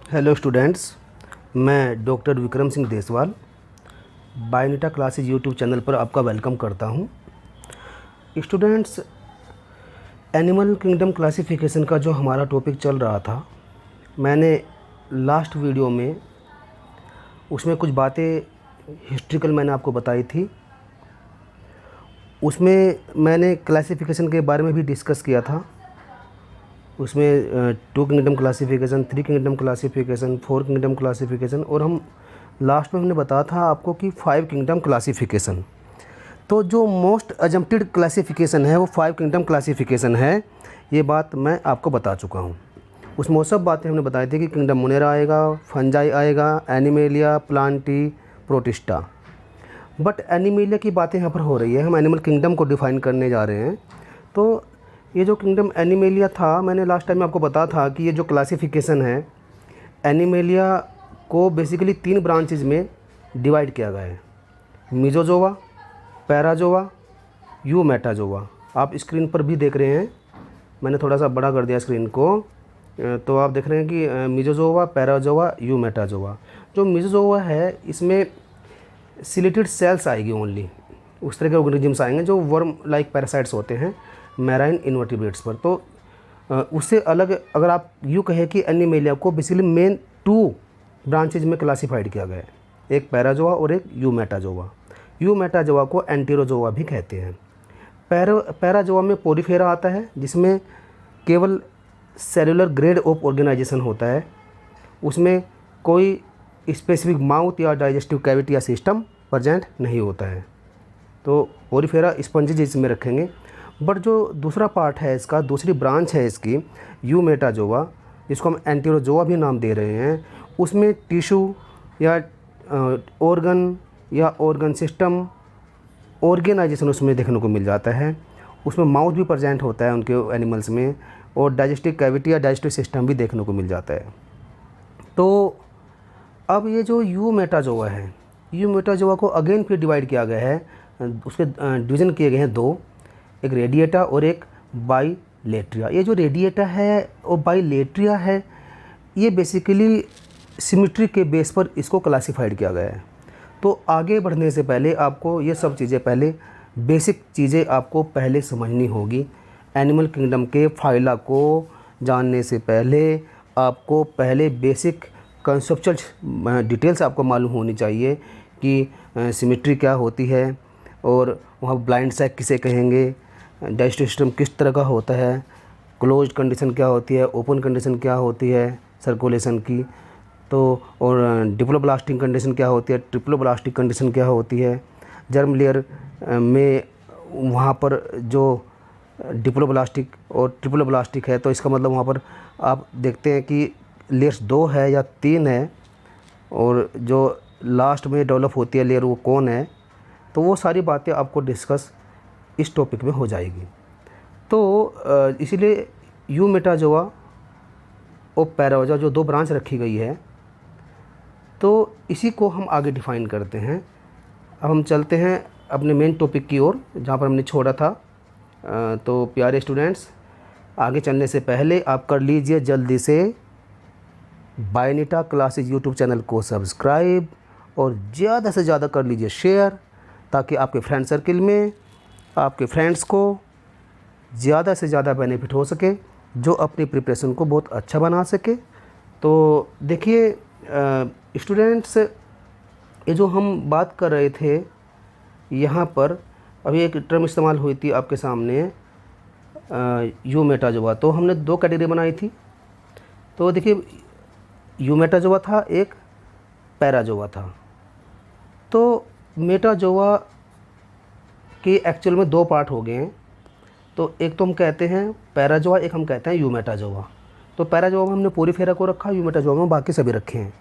Hello students, मैं doctor Vikram Singh Deswal Bionita classes YouTube channel पर आपका वेलकम करता हूं। स्टूडेंट्स, एनिमल किंगडम क्लासिफिकेशन का जो हमारा टॉपिक चल रहा था, मैंने लास्ट वीडियो में उसमें कुछ बातें हिस्ट्रिकल मैंने आपको बताई थी। उसमें मैंने क्लासिफिकेशन के बारे में भी डिस्कस किया था। उसमें 2 kingdom classification, 3 kingdom classification, 4 kingdom classification, और हम लास्ट में हमने बताया था आपको कि 5 किंगडम क्लासिफिकेशन। तो जो मोस्ट अजम्प्टेड क्लासिफिकेशन है वो 5 किंगडम क्लासिफिकेशन है। ये बात मैं आपको बता चुका हूँ। उसमें वो सब बातें हमने बताई थी कि किंगडम मोनेरा आएगा, फंजाई आएगा, animalia, Plantae, protista. But animalia की बातें यहाँ पर हो रही है, हम एनिमल किंगडम को डिफ़ाइन करने जा रहे हैं। तो ये जो किंगडम एनिमेलिया था, मैंने लास्ट टाइम आपको बताया था कि ये जो क्लासिफिकेशन है, एनिमेलिया को बेसिकली 3 ब्रांचेज में डिवाइड किया गया है। मीजोजोआ, पैराजोआ, यू मेटाजोआ। आप स्क्रीन पर भी देख रहे हैं, मैंने थोड़ा सा बड़ा कर दिया स्क्रीन को, तो आप देख रहे हैं कि मीजोजोआ, पैराजोआ, यू मेटाजोआ। जो मीजोजोआ है, इसमें सिलेटेड सेल्स आएगी ओनली, उस तरह के ऑर्गेनिजम्स आएंगे जो वर्म लाइक पैरासाइट्स होते हैं मैराइन इन्वर्टिब्रेट्स पर। तो उससे अलग अगर आप यूँ कहें कि एनिमेलिया को बेसिकली मेन 2 ब्रांचेज में क्लासिफाइड किया गया है, एक पैराजोआ और एक यू मेटाजोआ। यू मेटाजोआ को एंटेरोजोआ भी कहते हैं। पैराजोआ में पोरीफेरा आता है, जिसमें केवल सेलुलर ग्रेड ऑफ ऑर्गेनाइजेशन होता है, उसमें कोई स्पेसिफिक माउथ या डाइजेस्टिव कैविटी या सिस्टम प्रेजेंट नहीं होता है। तो पोरीफेरा स्पंजेज इसमें रखेंगे। बट जो दूसरा पार्ट है इसका, दूसरी ब्रांच है इसकी, यू मेटाजोआ, जिसको हम एंटेरोजोआ भी नाम दे रहे हैं, उसमें टिश्यू या ऑर्गन या ऑर्गन सिस्टम ऑर्गेनाइजेशन उसमें देखने को मिल जाता है। उसमें माउथ भी प्रेजेंट होता है उनके एनिमल्स में, और डाइजेस्टिव कैविटी या डाइजेस्टिव सिस्टम भी देखने को मिल जाता है। तो अब ये जो यू मेटाजोआ है, यू मेटाजोआ को अगेन फिर डिवाइड किया गया है, उसके डिवीज़न किए गए हैं 2, एक रेडिएटा और एक बाइलेट्रिया। ये जो रेडिएटा है और बाइलेट्रिया है, ये बेसिकली सिमेट्री के बेस पर इसको क्लासिफाइड किया गया है। तो आगे बढ़ने से पहले आपको ये सब चीज़ें, पहले बेसिक चीज़ें आपको पहले समझनी होगी। एनिमल किंगडम के फाइला को जानने से पहले आपको पहले बेसिक कंसेप्चुअल डिटेल्स आपको मालूम होनी चाहिए कि सिमेट्री क्या होती है, और वहाँ ब्लाइंड सैक किसे कहेंगे, डाइजेस्टिव सिस्टम किस तरह का होता है, क्लोज्ड कंडीशन क्या होती है, ओपन कंडीशन क्या होती है सर्कुलेशन की, तो और डिप्लोब्लास्टिक कंडीशन क्या होती है, ट्रिप्लोब्लास्टिक कंडीशन क्या होती है। जर्म लेयर में वहाँ पर जो डिप्लोब्लास्टिक और ट्रिप्लोब्लास्टिक है, तो इसका मतलब वहाँ पर आप देखते हैं कि लेयर्स 2 है या 3 है, और जो लास्ट में डेवलप होती है लेयर वो कौन है। तो वो सारी बातें आपको डिस्कस इस टॉपिक में हो जाएगी। तो इसीलिए यू मेटाजोआ और पैराजोआ जो 2 ब्रांच रखी गई है, तो इसी को हम आगे डिफ़ाइन करते हैं। अब हम चलते हैं अपने मेन टॉपिक की ओर, जहाँ पर हमने छोड़ा था। तो प्यारे स्टूडेंट्स, आगे चलने से पहले आप कर लीजिए जल्दी से बायोनिटा क्लासेज यूट्यूब चैनल को सब्सक्राइब, और ज़्यादा से ज़्यादा कर लीजिए शेयर, ताकि आपके फ्रेंड सर्किल में आपके फ्रेंड्स को ज़्यादा से ज़्यादा बेनिफिट हो सके, जो अपनी प्रिपरेशन को बहुत अच्छा बना सके। तो देखिए स्टूडेंट्स, ये जो हम बात कर रहे थे यहाँ पर, अभी एक टर्म इस्तेमाल हुई थी आपके सामने, यू मेटाजोआ। तो हमने 2 कैटेगरी बनाई थी। तो देखिए, यू मेटाजोआ था, एक पैराजोआ था। तो मेटाजोआ के एक्चुअल में 2 पार्ट हो गए हैं। तो एक तो हम कहते हैं पैराजोआ, एक हम कहते हैं यू मेटाजोआ। तो पैराजोआ में हमने पोरीफेरा को रखा, यू मेटाजोआ में बाकी सभी रखे हैं।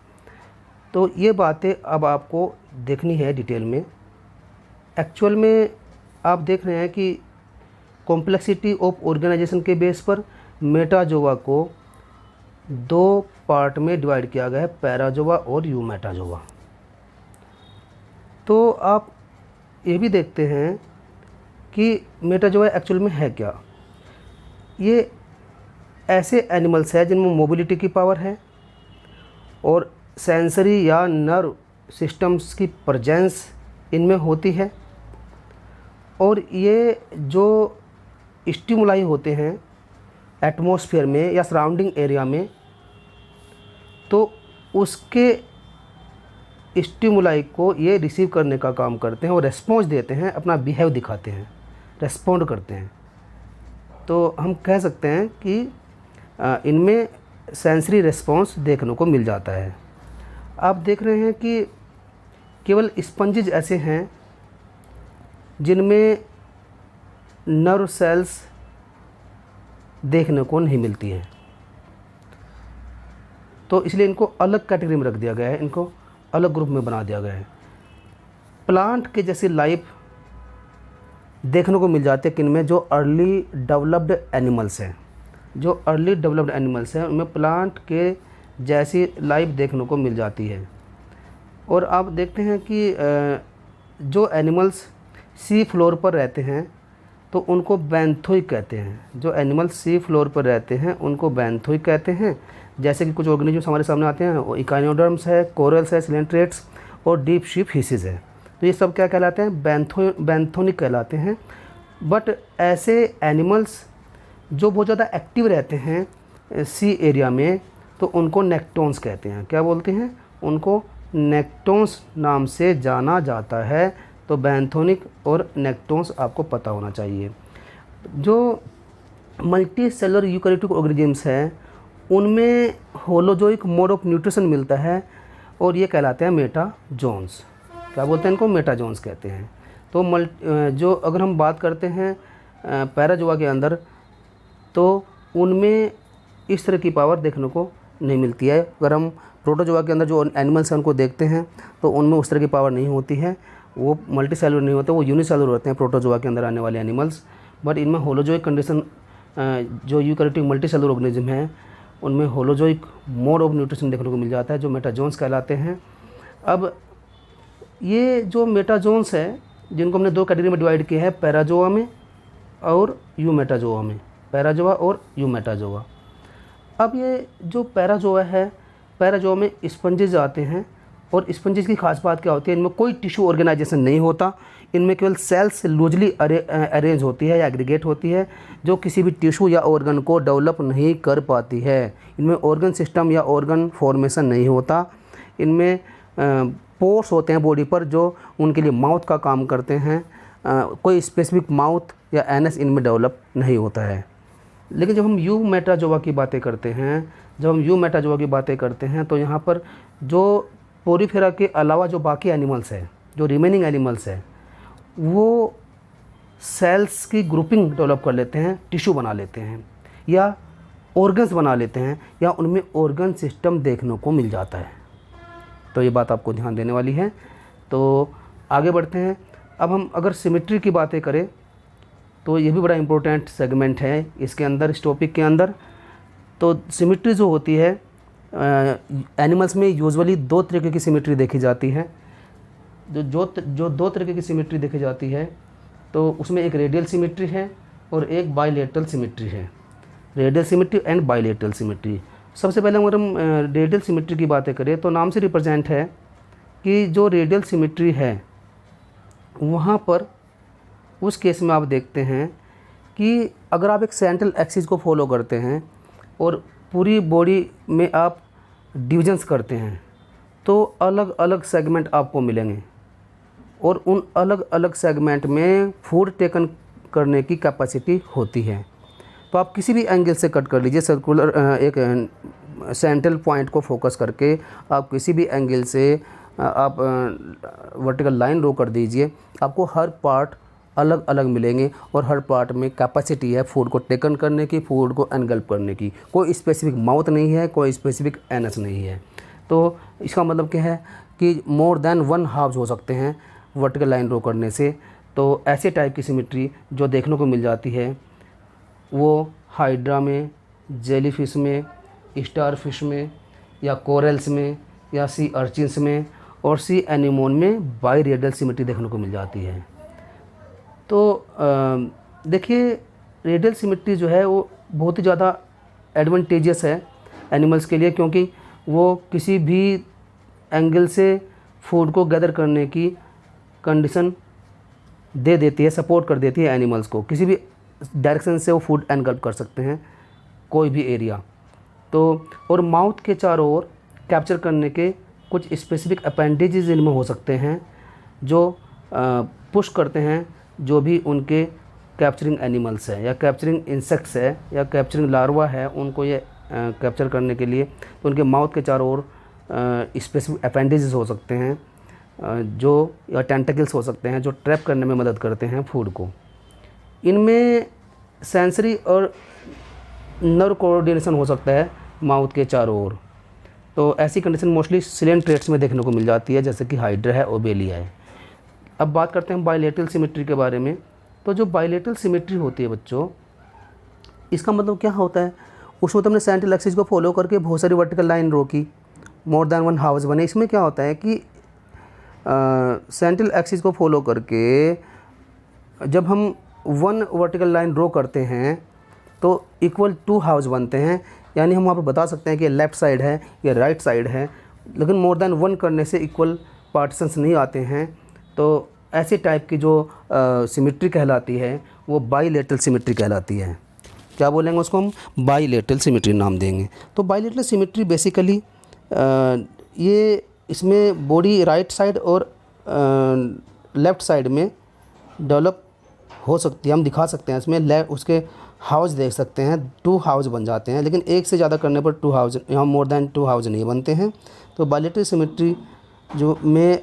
तो ये बातें अब आपको देखनी है डिटेल में। एक्चुअल में आप देख रहे हैं कि कॉम्प्लेक्सिटी ऑफ ऑर्गेनाइजेशन के बेस पर मेटाजोआ को 2 पार्ट में डिवाइड किया गया है, पैराजोआ और यू मेटाजोआ। तो आप ये भी देखते हैं कि मेटाजोआ एक्चुअल में है क्या। ये ऐसे एनिमल्स हैं जिनमें मोबिलिटी की पावर है, और सेंसरी या नर्व सिस्टम्स की प्रेजेंस इनमें होती है। और ये जो स्टिमुलाई होते हैं एटमॉस्फेयर में या सराउंडिंग एरिया में, तो उसके स्टिमुलाई को ये रिसीव करने का काम करते हैं और रेस्पॉन्स देते हैं, अपना बिहेव दिखाते हैं, रेस्पॉन्ड करते हैं। तो हम कह सकते हैं कि इनमें सेंसरी रेस्पॉन्स देखने को मिल जाता है। आप देख रहे हैं कि केवल स्पंजेस ऐसे हैं जिनमें नर्व सेल्स देखने को नहीं मिलती हैं, तो इसलिए इनको अलग कैटेगरी में रख दिया गया है, इनको अलग ग्रुप में बना दिया गया है। प्लांट के जैसी लाइफ देखने को मिल जाती है किनमें, जो अर्ली डेवलप्ड एनिमल्स हैं, जो अर्ली डेवलप्ड एनिमल्स हैं उनमें प्लांट के जैसी लाइफ देखने को मिल जाती है। और आप देखते हैं कि जो एनिमल्स सी फ्लोर पर रहते हैं तो उनको बेंथोइक कहते हैं। जो एनिमल्स सी फ्लोर पर रहते हैं उनको बेंथोइक कहते हैं। जैसे कि कुछ ऑर्गेनिज्म हमारे सामने आते हैं, वो इकाइनोडर्म्स है, कोरल्स है, सिलेंट्रेट्स और डीप सी फिशेस है। तो ये सब क्या कहलाते हैं, बेंथोनिक कहलाते हैं। बट ऐसे एनिमल्स जो बहुत ज़्यादा एक्टिव रहते हैं सी एरिया में, तो उनको नेक्टोन्स कहते हैं। क्या बोलते हैं, उनको नेक्टोन्स नाम से जाना जाता है। तो बेंथोनिक और नेक्टोन्स आपको पता होना चाहिए। जो मल्टी सेलुलर यूकैरियोटिक ऑर्गेनिजम्स हैं उनमें होलोजोइक मोड ऑफ न्यूट्रिशन मिलता है और ये कहलाते हैं मेटाजोन्स। क्या बोलते हैं इनको, मेटाजोन्स कहते हैं। तो जो अगर हम बात करते हैं पैराजोआ के अंदर, तो उनमें इस तरह की पावर देखने को नहीं मिलती है। अगर हम प्रोटोजोआ के अंदर जो एनिमल्स हैं उनको देखते हैं तो उनमें उस तरह की पावर नहीं होती है, वो मल्टी सेलुलर नहीं होते, वो यूनिसेलुलर होते हैं प्रोटोजोआ के अंदर आने वाले एनिमल्स। बट इनमें होलोजोइक कंडीशन, जो यूकैरियोटिक मल्टी सेलुलर ऑर्गेनिज्म हैं उनमें होलोजोइक मोड ऑफ न्यूट्रिशन देखने को मिल जाता है, जो मेटाजोन्स कहलाते हैं। अब ये जो मेटाजोन्स है, जिनको हमने दो कैटेगरी में डिवाइड किया है, पैराजोआ में और यूमेटाजोआ में, पैराजोआ और यूमेटाजोआ। अब ये जो पैराजोआ है, पैराजोआ में स्पंजेस आते हैं और स्पंजेस की खास बात क्या होती है, इनमें कोई टिश्यू ऑर्गेनाइजेशन नहीं होता। इनमें केवल सेल्स लूजली अरेंज होती है या एग्रीगेट होती है, जो किसी भी टिश्यू या ऑर्गन को डेवलप नहीं कर पाती है। इनमें ऑर्गन सिस्टम या ऑर्गन फॉर्मेशन नहीं होता। इनमें पोर्स होते हैं बॉडी पर जो उनके लिए माउथ का काम करते हैं। कोई स्पेसिफिक माउथ या एनस इनमें डेवलप नहीं होता है। लेकिन जब हम यूमेटाजोआ की बातें करते हैं, तो यहाँ पर जो पोरीफेरा के अलावा जो बाकी एनिमल्स हैं, जो रिमेनिंग एनिमल्स हैं, वो सेल्स की ग्रुपिंग डेवलप कर लेते हैं, टिश्यू बना लेते हैं या ऑर्गन्स बना लेते हैं, या उनमें ऑर्गन सिस्टम देखने को मिल जाता है। तो ये बात आपको ध्यान देने वाली है। तो आगे बढ़ते हैं। अब हम अगर सिमेट्री की बातें करें तो ये भी बड़ा इम्पोर्टेंट सेगमेंट है इसके अंदर, इस टॉपिक के अंदर। तो सिमेट्री जो होती है एनिमल्स में यूजुअली दो तरीके की सिमेट्री देखी जाती है। जो दो तरीके की सिमेट्री देखी जाती है, तो उसमें एक रेडियल सिमेट्री है और एक बाइलेटरल सिमेट्री है। Radial symmetry and bilateral symmetry. सबसे पहले अगर हम रेडियल सिमेट्री की बातें करें तो नाम से रिप्रेजेंट है कि जो रेडियल सिमेट्री है वहाँ पर उस केस में आप देखते हैं कि अगर आप एक सेंट्रल एक्सिस को फॉलो करते हैं और पूरी बॉडी में आप डिविजन्स करते हैं, तो अलग अलग सेगमेंट आपको मिलेंगे और उन अलग अलग सेगमेंट में फूड टेकन करने की कैपेसिटी होती है। तो आप किसी भी एंगल से कट कर लीजिए, सर्कुलर एक सेंट्रल पॉइंट को फोकस करके आप किसी भी एंगल से आप वर्टिकल लाइन ड्रॉ कर दीजिए, आपको हर पार्ट अलग अलग मिलेंगे और हर पार्ट में कैपेसिटी है फूड को टेकन करने की, फूड को एनगल्प करने की। कोई स्पेसिफिक माउथ नहीं है, कोई स्पेसिफिक एनस नहीं है। तो इसका मतलब क्या है कि मोर देन वन हाफ्स हो सकते हैं वर्टिकल लाइन ड्रॉ करने से। तो ऐसे टाइप की सिमेट्री जो देखने को मिल जाती है वो हाइड्रा में, जेलीफिश में, स्टार फिश में, या कोरल्स में, या सी अर्चिन्स में और सी एनीमोन में बाई रेडियल सिमेट्री देखने को मिल जाती है। तो देखिए रेडियल सिमेट्री जो है वो बहुत ही ज़्यादा एडवांटेजियस है एनिमल्स के लिए, क्योंकि वो किसी भी एंगल से फूड को गैदर करने की कंडीशन दे देती है, सपोर्ट कर देती है एनिमल्स को। किसी भी डायरेक्शन से वो फूड एनगल्प कर सकते हैं कोई भी एरिया। तो और माउथ के चारों ओर कैप्चर करने के कुछ स्पेसिफिक अपेंडेजेस इनमें हो सकते हैं जो पुश करते हैं जो भी उनके कैप्चरिंग एनिमल्स है या कैप्चरिंग इंसेक्ट्स है या कैप्चरिंग लार्वा है, उनको ये कैप्चर करने के लिए। तो उनके माउथ के चारों ओर स्पेसिफिक अपेंडेजेस हो सकते हैं जो या टेंटिकल्स हो सकते हैं जो ट्रैप करने में मदद करते हैं फूड को। इनमें सेंसरी और नर्व कोऑर्डिनेशन हो सकता है माउथ के चारों ओर। तो ऐसी कंडीशन मोस्टली सिलेंट्रेट्स में देखने को मिल जाती है, जैसे कि हाइड्रा है, ओबेलिया है। अब बात करते हैं बायलेटरल सिमेट्री के बारे में। तो जो बायलेटरल सिमेट्री होती है बच्चों, इसका मतलब क्या होता है, उसमें तुमने सेंट्रल एक्सिस को फॉलो करके बहुत सारी वर्टिकल लाइन ड्रॉ की, मोर देन वन हाउस बने। इसमें क्या होता है कि सेंट्रल एक्सिस को फॉलो करके जब हम वन वर्टिकल लाइन ड्रॉ करते हैं तो इक्वल 2 हाउस बनते हैं। यानी हम वहाँ पर बता सकते हैं कि लेफ़्ट साइड है या राइट साइड है, लेकिन मोर देन 1 करने से इक्वल पार्टीशंस नहीं आते हैं। तो ऐसे टाइप की जो सिमेट्री कहलाती है वो बाइलेटरल सिमेट्री कहलाती है। क्या बोलेंगे उसको हम? बाइलेटरल सिमेट्री नाम देंगे। तो बाइलेटरल सिमेट्री बेसिकली ये इसमें बॉडी राइट साइड और लेफ़्ट साइड में डेवलप हो सकती है। हम दिखा सकते हैं इसमें उसके हाउस देख सकते हैं, 2 हाउस बन जाते हैं, लेकिन एक से ज़्यादा करने पर 2 हाउस, यहाँ मोर देन 2 हाउस नहीं बनते हैं। तो बायलेटरल सिमेट्री जो में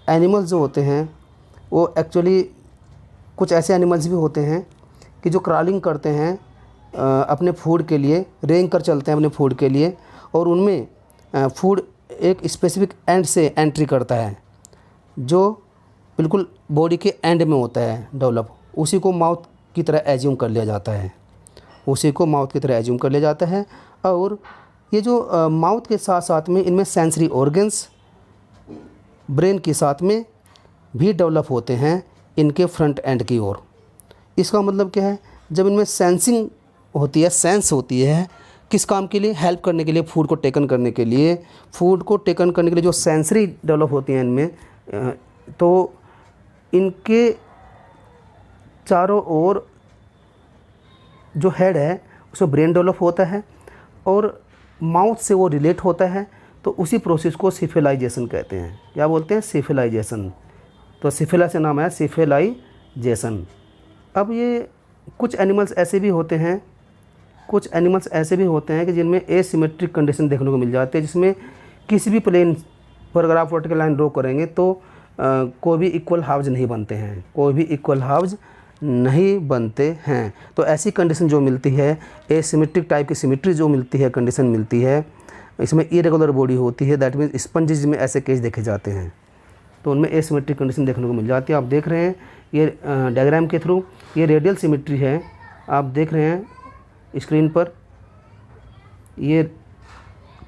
एनिमल्स जो होते हैं वो एक्चुअली कुछ ऐसे एनिमल्स भी होते हैं कि जो क्रॉलिंग करते हैं अपने फूड के लिए, रेंग कर चलते हैं अपने फूड के लिए, और उनमें फूड एक स्पेसिफिक एंड से एंट्री करता है जो बिल्कुल बॉडी के एंड में होता है डेवलप। उसी को माउथ की तरह एज्यूम कर लिया जाता है, उसी को माउथ की तरह एज्यूम कर लिया जाता है। और ये जो माउथ के साथ साथ में इनमें सेंसरी ऑर्गन्स ब्रेन के साथ में भी डेवलप होते हैं इनके फ्रंट एंड की ओर। इसका मतलब क्या है, जब इनमें सेंसिंग होती है, सेंस होती है, किस काम के लिए? हेल्प करने के लिए, फूड को टेकन करने के लिए। फूड को टेकन करने के लिए जो सेंसरी डेवलप होती हैं इनमें, तो इनके चारों ओर जो हेड है उसमें ब्रेन डेवलप होता है और माउथ से वो रिलेट होता है। तो उसी प्रोसेस को सिफिलाइजेशन कहते हैं। क्या बोलते हैं? सिफिलाइजेशन। तो सिफिला से नाम है सिफिलाइजेशन। अब ये कुछ एनिमल्स ऐसे भी होते हैं, कुछ एनिमल्स ऐसे भी होते हैं कि जिनमें एसिमेट्रिक कंडीशन देखने को मिल जाती है, जिसमें किसी भी प्लेन पर अगर आप वर्टिकल लाइन ड्रॉ करेंगे तो कोई भी इक्वल हाउस नहीं बनते हैं, कोई भी इक्वल हाउस नहीं बनते हैं। तो ऐसी कंडीशन जो मिलती है, एसिमेट्रिक टाइप की सिमेट्री जो मिलती है, कंडीशन मिलती है, इसमें इरेगुलर बॉडी होती है, दैट मीन्स स्पंजेस में ऐसे केस देखे जाते हैं, तो उनमें एसिमेट्रिक कंडीशन देखने को मिल जाती है। आप देख रहे हैं ये डायग्राम के थ्रू, ये रेडियल सिमेट्री है, आप देख रहे हैं स्क्रीन पर। ये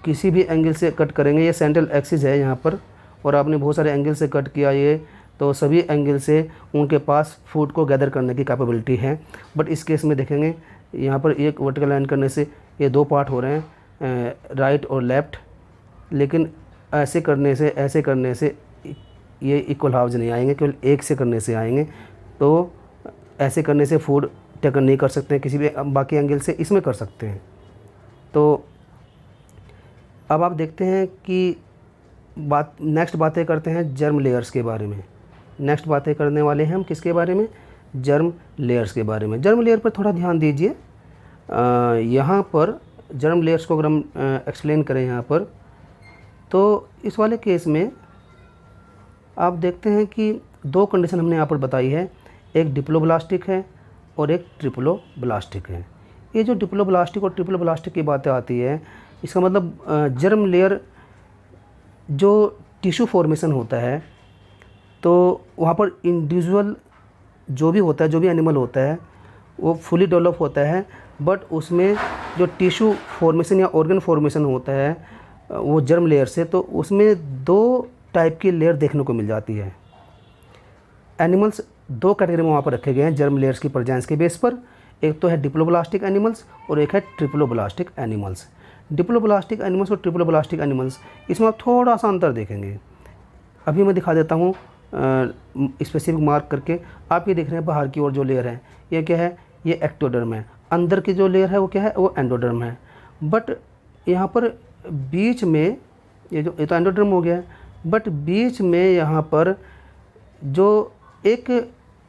किसी भी एंगल से कट करेंगे, ये सेंट्रल एक्सिस है यहाँ पर, और आपने बहुत सारे एंगल से कट किया ये, तो सभी एंगल से उनके पास फूड को गैदर करने की कैपेबिलिटी है। बट इस केस में देखेंगे यहाँ पर एक वर्टिकल लाइन करने से ये 2 पार्ट हो रहे हैं, राइट और लेफ़्ट, लेकिन ऐसे करने से ये इक्वल हाउस नहीं आएंगे, केवल एक से करने से आएंगे। तो ऐसे करने से फूड टेकन नहीं कर सकते हैं किसी भी बाकी एंगल से, इसमें कर सकते हैं। तो अब आप देखते हैं कि नेक्स्ट बातें करते हैं जर्म लेयर्स के बारे में। नेक्स्ट बातें करने वाले हैं हम किसके बारे में? जर्म लेयर्स के बारे में। जर्म लेयर पर थोड़ा ध्यान दीजिए। यहाँ पर जर्म लेयर्स को अगर हम एक्सप्लेन करें यहाँ पर, तो इस वाले केस में आप देखते हैं कि 2 कंडीशन हमने यहाँ पर बताई है, एक डिप्लोब्लास्टिक है और एक ट्रिप्लोब्लास्टिक है। ये जो डिप्लोब्लास्टिक और ट्रिप्लोब्लास्टिक की बातें आती है, इसका मतलब जर्म लेयर जो टिश्यू फॉर्मेशन होता है, तो वहाँ पर इंडिविजुअल जो भी होता है, जो भी एनिमल होता है, वो फुली डेवलप होता है, बट उसमें जो टिश्यू फॉर्मेशन या ऑर्गन फॉर्मेशन होता है वो जर्म लेयर से, तो उसमें 2 टाइप की लेयर देखने को मिल जाती है। एनिमल्स 2 कैटेगरी में वहाँ पर रखे गए हैं जर्म लेयर्स की प्रेजेंस के बेस पर। एक तो है डिप्लोब्लास्टिक एनिमल्स और एक है ट्रिप्लोब्लास्टिक एनिमल्स। डिप्लोब्लास्टिक एनिमल्स और ट्रिप्लोब्लास्टिक एनिमल्स, इसमें आप थोड़ा सा अंतर देखेंगे। अभी मैं दिखा देता हूँ स्पेसिफिक मार्क करके। आप ये देख रहे हैं बाहर की ओर जो लेयर है ये क्या है, ये एक्टोडर्म है। अंदर की जो लेयर है वो क्या है, वो एंडोडर्म है। बट यहाँ पर बीच में ये तो एंडोडर्म हो गया है, बट बीच में यहाँ पर जो एक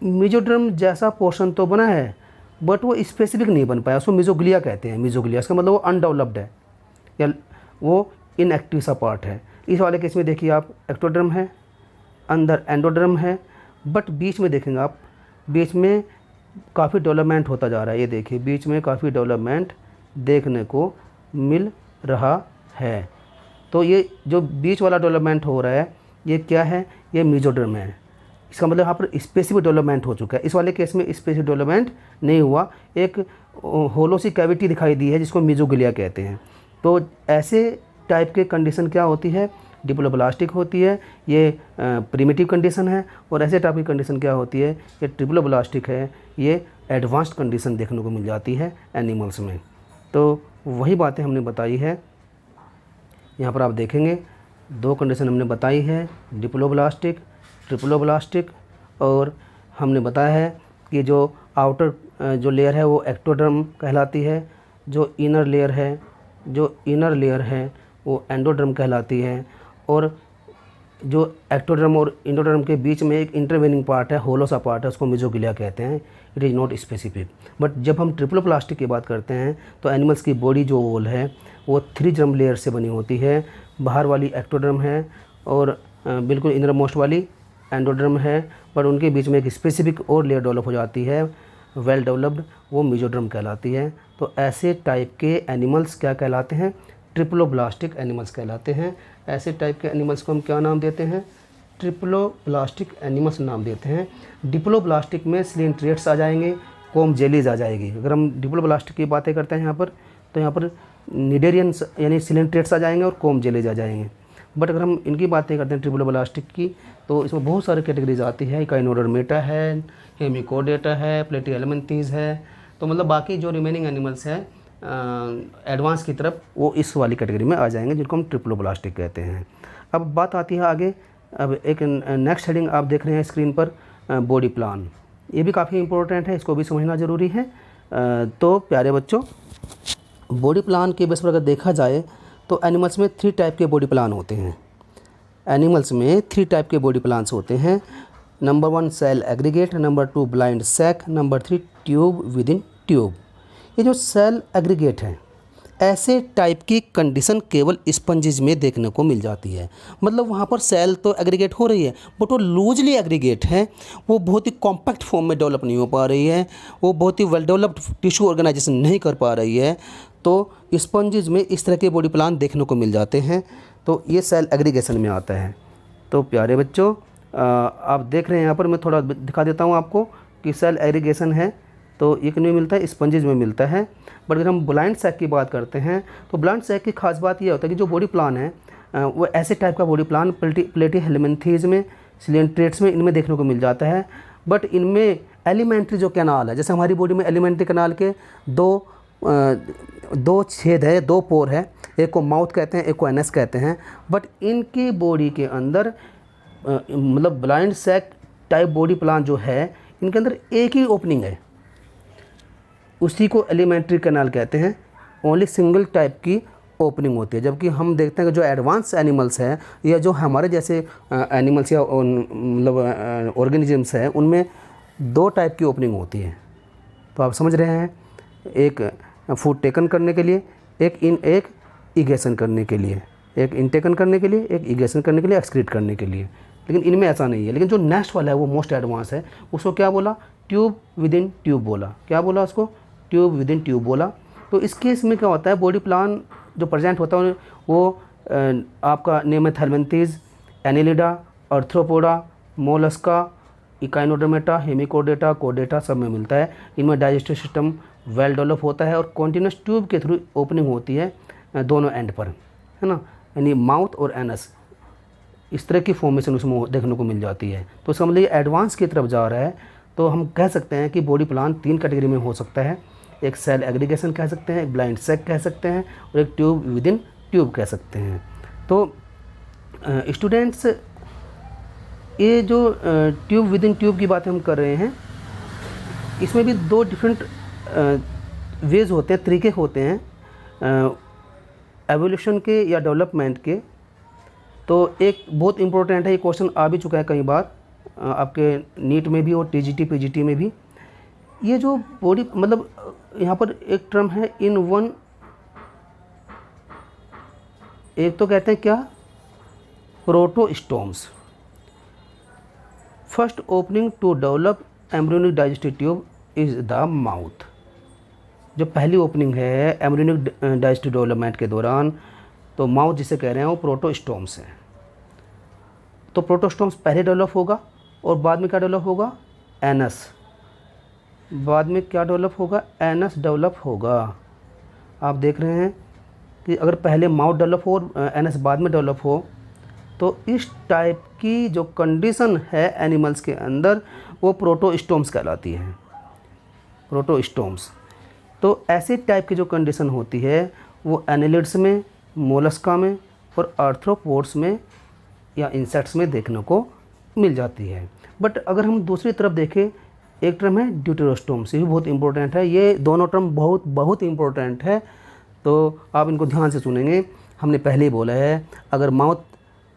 मेसोडर्म जैसा पोर्शन तो बना है, बट वो स्पेसिफिक नहीं बन पाया। उसको मेसोग्लिया कहते हैं। मेसोग्लिया इसका मतलब वो अनडेवलप्ड है या वो इनएक्टिव सा पार्ट है। इस वाले केस में देखिए आप, एक्टोडर्म है, अंदर एंडोडर्म है, बट बीच में देखेंगे आप, बीच में काफ़ी डेवलपमेंट होता जा रहा है। ये देखिए बीच में काफ़ी डेवलपमेंट देखने को मिल रहा है। तो ये जो बीच वाला डेवलपमेंट हो रहा है ये क्या है, ये मेसोडर्म है। इसका मतलब यहाँ पर स्पेसिफिक डेवलपमेंट हो चुका है। इस वाले केस में स्पेसिफिक डेवलपमेंट नहीं हुआ, एक होलो सी कैविटी दिखाई दी है जिसको मेसोग्लिया कहते हैं। तो ऐसे टाइप के कंडीशन क्या होती है, डिप्लोब्लास्टिक होती है, ये प्रिमिटिव कंडीशन है। और ऐसे टाइप की कंडीशन क्या होती है, ये ट्रिप्लोब्लास्टिक है, ये एडवांस्ड कंडीशन देखने को मिल जाती है एनिमल्स में। तो वही बातें हमने बताई है। यहाँ पर आप देखेंगे 2 कंडीशन हमने बताई है, डिप्लोब्लास्टिक, ट्रिप्लोब्लास्टिक। और हमने बताया है कि जो आउटर जो लेयर है वो एक्टोडर्म कहलाती है, जो इनर लेयर है वो एंडोडर्म कहलाती है। और जो एक्टोडर्म और इंडोडर्म के बीच में एक इंटरवेनिंग पार्ट है, होलो सा पार्ट है, उसको मेसोग्लिया कहते हैं। It is not specific. But जब हम ट्रिप्लोब्लास्टिक की बात करते हैं तो एनिमल्स की बॉडी जो वॉल है वो 3 जर्म लेयर से बनी होती है। बाहर वाली एक्टोडर्म है और बिल्कुल इनर मोस्ट वाली एंडोडर्म है, पर उनके बीच में एक स्पेसिफिक और लेयर डेवलप हो जाती है, वेल डेवलप्ड, वो मेसोडर्म कहलाती है। तो ऐसे टाइप के एनिमल्स क्या कहलाते हैं, ट्रिप्लोब्लास्टिक एनिमल्स कहलाते हैं। ऐसे टाइप के एनिमल्स को हम क्या नाम देते हैं, ट्रिप्लोब्लास्टिक एनिमल्स नाम देते हैं। डिप्लोब्लास्टिक में सिलेंट्रेट्स आ जाएंगे, कोम जेलीज आ जाएगी। अगर हम डिप्लोब्लास्टिक की बातें करते हैं यहाँ पर, तो यहाँ पर निडेरियंस यानी सिलेंट्रेट्स आ जाएंगे और कोम जेलीज आ जाएंगे। बट अगर हम इनकी बातें करते हैं ट्रिप्लोब्लास्टिक की, तो इसमें बहुत सारी कैटेगरीज आती है। इकाइनोडर्मेटा है, हेमिकोडेटा है, प्लेटिहेल्मिन्थेस है। तो मतलब बाकी जो रिमेनिंग एनिमल्स हैं एडवांस की तरफ, वो इस वाली कैटेगरी में आ जाएंगे जिनको हम ट्रिप्लोब्लास्टिक कहते हैं। अब बात आती है आगे। अब एक नेक्स्ट हेडिंग आप देख रहे हैं स्क्रीन पर, बॉडी प्लान। ये भी काफ़ी इंपॉर्टेंट है, इसको भी समझना ज़रूरी है। तो प्यारे बच्चों, बॉडी प्लान के बेस पर अगर देखा जाए तो एनिमल्स में 3 टाइप के बॉडी प्लान होते हैं। एनिमल्स में 3 टाइप के बॉडी प्लान्स होते हैं। Number 1 cell aggregate, number 2 blind sac, number 3 tube within tube. ये जो सेल एग्रीगेट है, ऐसे टाइप की कंडीशन केवल स्पंजेस में देखने को मिल जाती है। मतलब वहाँ पर सेल तो एग्रीगेट हो रही है, बट वो लूजली एग्रीगेट है, वो बहुत ही कॉम्पैक्ट फॉर्म में डेवलप नहीं हो पा रही है, वो बहुत ही वेल डेवलप्ड टिश्यू ऑर्गेनाइजेशन नहीं कर पा रही है। तो स्पंजेस में इस तरह के बॉडी प्लान देखने को मिल जाते हैं। तो ये सेल एग्रीगेशन में आता है। तो प्यारे बच्चों, आप देख रहे हैं यहाँ पर, मैं थोड़ा दिखा देता हूँ आपको कि सेल एग्रीगेशन है तो ये नहीं मिलता है, स्पंजेस में मिलता है। बट अगर हम ब्लाइंड सैक की बात करते हैं तो ब्लाइंड सैक की खास बात यह होता है कि जो बॉडी प्लान है वो ऐसे टाइप का बॉडी प्लान प्लेटिहेल्मिन्थेस में, सिलेंट्रेट्स में, इनमें देखने को मिल जाता है। बट इनमें एलिमेंट्री जो कैनाल है, जैसे हमारी बॉडी में एलिमेंट्री कैनाल के दो छेद है, 2 पोर है, एक को माउथ कहते हैं, एक को एनस कहते हैं। बट इनकी बॉडी के अंदर मतलब blind sac type body plan जो है, इनके अंदर एक ही ओपनिंग है, उसी को एलिमेंट्री कैनाल कहते हैं। ओनली सिंगल टाइप की ओपनिंग होती है। जबकि हम देखते हैं कि जो एडवांस एनिमल्स हैं या जो हमारे जैसे एनिमल्स या मतलब ऑर्गेनिजम्स हैं, उनमें 2 टाइप की ओपनिंग होती है। तो आप समझ रहे हैं, एक फूड टेकन करने के लिए, एक इगेशन करने के लिए, एक इनटेकन करने के लिए, एक इगेशन करने के लिए, एक्सक्रीट करने के लिए। लेकिन इनमें ऐसा नहीं है। लेकिन जो नेक्स्ट वाला है वो मोस्ट एडवांस है, उसको क्या बोला, ट्यूब विद इन ट्यूब बोला। क्या बोला उसको, ट्यूब विद इन ट्यूब बोला। तो इस केस में क्या होता है, बॉडी प्लान जो प्रेजेंट होता है वो आपका Nemathelminthes, Annelida, Arthropoda, Mollusca, Echinodermata, Hemichordata, कोडेटा सब में मिलता है। इनमें डाइजेस्टिव सिस्टम वेल डेवलप होता है और कॉन्टिन्यूस ट्यूब के थ्रू ओपनिंग होती है दोनों एंड पर, है ना, यानी माउथ और एनस, इस तरह की फॉर्मेशन उसमें देखने को मिल जाती है। तो इसका मतलब ये एडवांस की तरफ जा रहा है। तो हम कह सकते हैं कि बॉडी प्लान 3 कैटेगरी में हो सकता है। एक सेल एग्रीगेशन कह सकते हैं, एक ब्लाइंड सैक कह सकते हैं, और एक ट्यूब विद इन ट्यूब कह सकते हैं। तो स्टूडेंट्स, ये जो ट्यूब विद इन ट्यूब की बातें हम कर रहे हैं, इसमें भी दो डिफरेंट वेज होते हैं, तरीके होते हैं एवोल्यूशन के या डेवलपमेंट के। तो एक बहुत इम्पोर्टेंट है, ये क्वेश्चन आ भी चुका है कई बार आपके नीट में भी और टीजीटी पीजीटी में भी। ये जो बॉडी, मतलब यहाँ पर एक टर्म है इन वन, एक तो कहते हैं क्या, protostomes. First opening to develop embryonic digestive tube is the mouth. जो पहली ओपनिंग है एम्ब्रियोनिक डाइजेस्टिव डेवलपमेंट के दौरान, तो माउथ जिसे कह रहे हैं वो प्रोटोस्टोम्स है। तो प्रोटोस्टोम्स पहले डेवलप होगा और बाद में क्या डेवलप होगा, एनस। बाद में क्या डेवलप होगा, एनस डेवलप होगा। आप देख रहे हैं कि अगर पहले माउथ डेवलप हो और एनस बाद में डेवलप हो, तो इस टाइप की जो कंडीशन है एनिमल्स के अंदर, वो प्रोटोस्टोम्स कहलाती है, प्रोटोस्टोम्स। तो ऐसे टाइप की जो कंडीशन होती है वो एनालिड्स में, मोलस्का में और आर्थ्रोपोड्स में या इंसेक्ट्स में देखने को मिल जाती है। बट अगर हम दूसरी तरफ देखें, एक टर्म है ड्यूटेरोस्टोम्स, ये भी बहुत इंपॉर्टेंट है। ये दोनों टर्म बहुत बहुत इंपॉर्टेंट है, तो आप इनको ध्यान से सुनेंगे। हमने पहले ही बोला है, अगर माउथ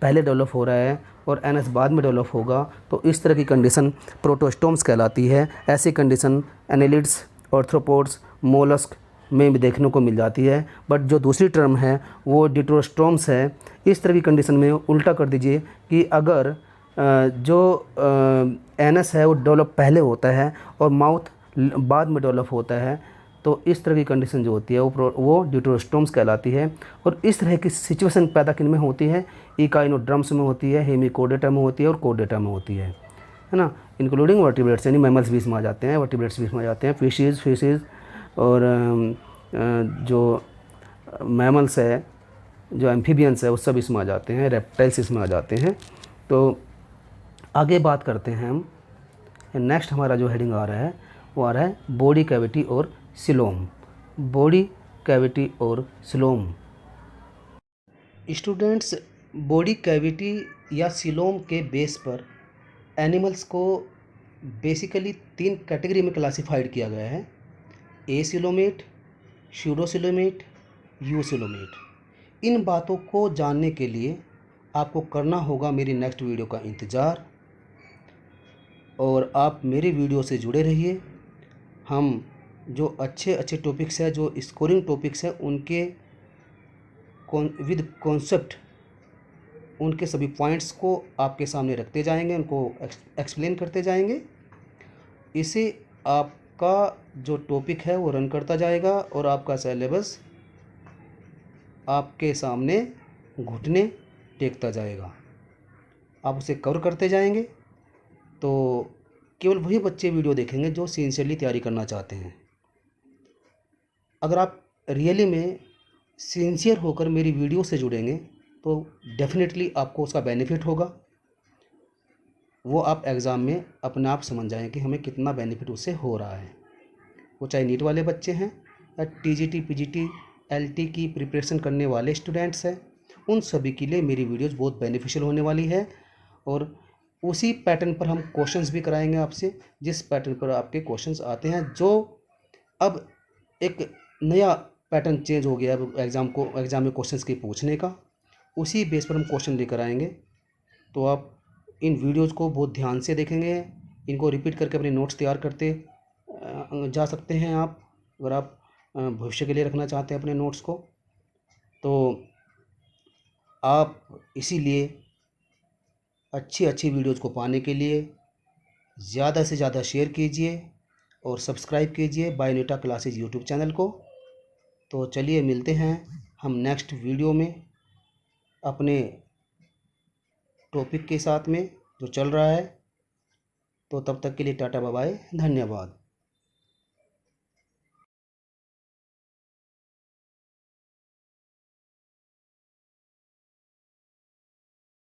पहले डेवलप हो रहा है और एनस बाद में डेवलप होगा, तो इस तरह की कंडीशन प्रोटोस्टोम्स कहलाती है। ऐसी कंडीशन एनालिड्स, आर्थ्रोपोड्स, मोलस्क में भी देखने को मिल जाती है। बट जो दूसरी टर्म है वो ड्यूटेरोस्टोम्स है। इस तरह की कंडीशन में उल्टा कर दीजिए कि अगर जो एनस है वो डेवलप पहले होता है और माउथ बाद में डेवलप होता है, तो इस तरह की कंडीशन जो होती है वो ड्यूटेरोस्टोम्स कहलाती है। और इस तरह की सिचुएशन पैदा किन में होती है, इकाइनोड्रम्स में होती है, हेमिकोडेटा में होती है और कोडेटा में होती है ना, इंक्लूडिंग वर्टिब्रेट्स, यानी मैमल्स भी इसमें आ जाते हैं, वर्टिब्रेट्स भी इसमें आ जाते हैं, फिशेज़ और जो मैमल्स है, जो एम्फीबियंस है, वो सब इसमें आ जाते हैं, रेप्टाइल्स इसमें आ जाते हैं। तो आगे बात करते हैं हम, नेक्स्ट हमारा जो हेडिंग आ रहा है वो आ रहा है बॉडी कैविटी और सिलोम। बॉडी कैविटी और सिलोम। स्टूडेंट्स, बॉडी कैविटी या सिलोम के बेस पर एनिमल्स को बेसिकली 3 कैटेगरी में क्लासिफाइड किया गया है, एसिलोमेट, स्यूडोसिलोमेट, यूसिलोमेट। इन बातों को जानने के लिए आपको करना होगा मेरी नेक्स्ट वीडियो का इंतज़ार, और आप मेरी वीडियो से जुड़े रहिए। हम जो अच्छे अच्छे टॉपिक्स हैं, जो स्कोरिंग टॉपिक्स हैं, उनके विद कॉन्सेप्ट, उनके सभी पॉइंट्स को आपके सामने रखते जाएंगे, उनको एक्सप्लेन करते जाएंगे। इससे आपका जो टॉपिक है वो रन करता जाएगा और आपका सिलेबस आपके सामने घुटने टेकता जाएगा। आप उसे कवर करते जाएंगे, तो केवल वही बच्चे वीडियो देखेंगे जो सिंसियरली तैयारी करना चाहते हैं। अगर आप रियली में सिंसियर होकर मेरी वीडियो से जुड़ेंगे तो डेफिनेटली आपको उसका बेनिफिट होगा। वो आप एग्ज़ाम में अपने आप समझ जाएं कि हमें कितना बेनिफिट उससे हो रहा है। वो चाहे नीट वाले बच्चे हैं या टीजीटी पीजीटी एलटी की प्रिपरेशन करने वाले स्टूडेंट्स हैं, उन सभी के लिए मेरी वीडियोज़ बहुत बेनिफिशियल होने वाली है। और उसी पैटर्न पर हम क्वेश्चंस भी कराएंगे आपसे, जिस पैटर्न पर आपके क्वेश्चंस आते हैं। जो अब एक नया पैटर्न चेंज हो गया है एग्ज़ाम में क्वेश्चंस के पूछने का, उसी बेस पर हम क्वेश्चन लेकर आएंगे। तो आप इन वीडियोज़ को बहुत ध्यान से देखेंगे, इनको रिपीट करके अपने नोट्स तैयार करते जा सकते हैं आप, अगर आप भविष्य के लिए रखना चाहते हैं अपने नोट्स को। तो आप इसीलिए अच्छी अच्छी वीडियोज़ को पाने के लिए ज़्यादा से ज़्यादा शेयर कीजिए और सब्सक्राइब कीजिए बायोनेटा क्लासेज यूट्यूब चैनल को। तो चलिए मिलते हैं हम नेक्स्ट वीडियो में अपने टॉपिक के साथ में जो चल रहा है। तो तब तक के लिए टाटा बाय बाय, धन्यवाद।